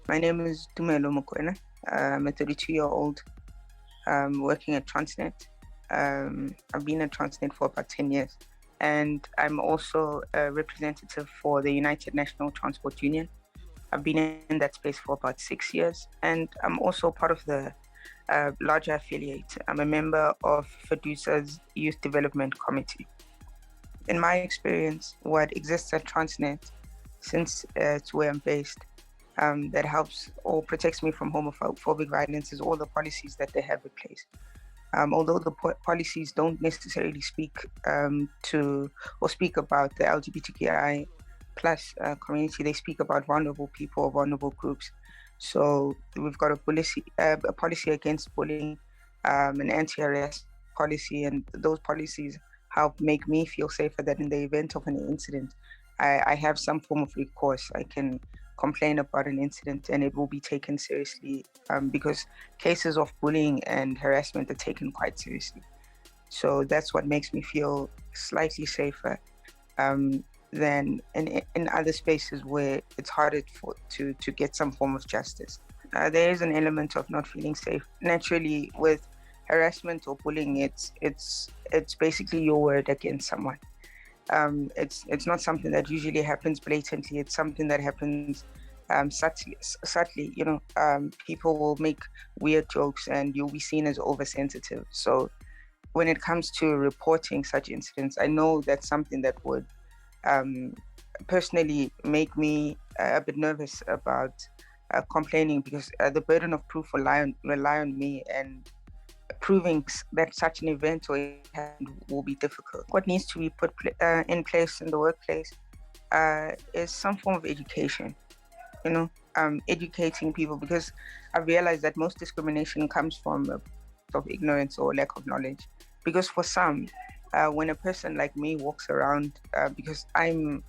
My name is Dumelo Mokoena. I'm a 32-year-old working at Transnet. I've been at Transnet for about 10 years. And I'm also a representative for the United National Transport Union. I've been in that space for about 6 years. And I'm also part of the larger affiliate. I'm a member of FEDUSA's Youth Development Committee. In my experience, what exists at Transnet, since it's where I'm based, that helps or protects me from homophobic violence is all the policies that they have in place. Although the policies don't necessarily speak to or speak about the LGBTQI plus community, they speak about vulnerable people or vulnerable groups. So we've got a policy against bullying, an anti-harassment policy, and those policies help make me feel safer that in the event of an incident, I have some form of recourse. I can complain about an incident and it will be taken seriously because cases of bullying and harassment are taken quite seriously. So that's what makes me feel slightly safer than in other spaces where it's harder to get some form of justice. There is an element of not feeling safe. Naturally, with harassment or bullying, it's basically your word against someone. It's not something that usually happens blatantly. It's something that happens subtly. People will make weird jokes and you'll be seen as oversensitive. So when it comes to reporting such incidents, I know that's something that would personally make me a bit nervous about complaining, because the burden of proof rely on me, and proving that such an event will be difficult. What needs to be put in place in the workplace is some form of education, educating people, because I realized that most discrimination comes from of ignorance or lack of knowledge. Because for some, when a person like me walks around, because I'm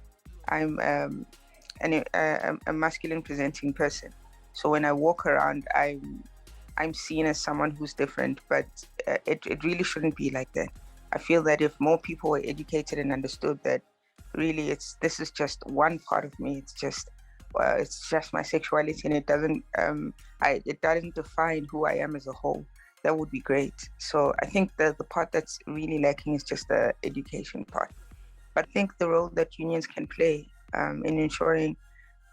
a masculine presenting person, so when I walk around, I'm seen as someone who's different, but it really shouldn't be like that. I feel that if more people were educated and understood that really this is just one part of me, it's just my sexuality, and it doesn't define who I am as a whole, that would be great. So I think that the part that's really lacking is just the education part. But I think the role that unions can play in ensuring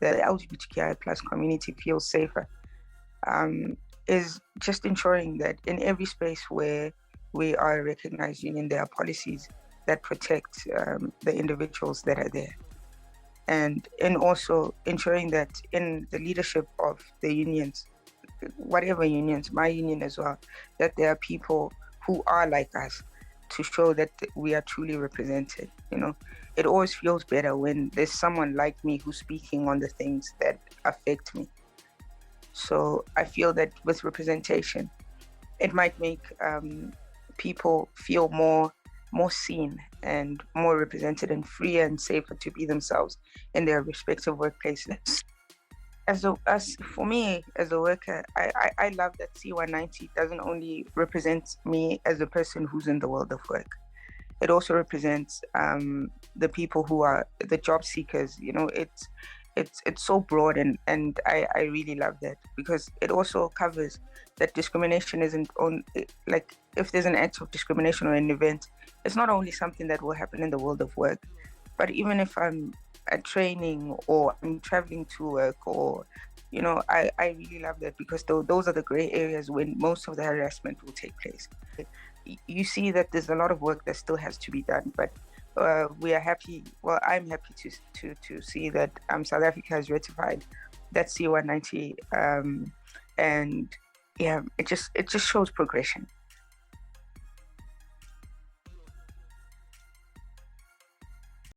that the LGBTQI plus community feels safer is just ensuring that in every space where we are a recognized union, there are policies that protect the individuals that are there. And in also ensuring that in the leadership of the unions, whatever unions, my union as well, that there are people who are like us, to show that we are truly represented. It always feels better when there's someone like me who's speaking on the things that affect me. So I feel that with representation, it might make people feel more seen and more represented and freer and safer to be themselves in their respective workplaces. For me as a worker, I love that C190 doesn't only represent me as a person who's in the world of work. It also represents the people who are the job seekers. It's so broad, and I really love that, because it also covers that discrimination isn't on, like, if there's an act of discrimination or an event, it's not only something that will happen in the world of work, but even if I'm at training or I'm traveling to work, or I really love that, because those are the gray areas when most of the harassment will take place. You see that there's a lot of work that still has to be done, but we are happy. Well, I'm happy to see that South Africa has ratified that C190, and yeah, it just shows progression.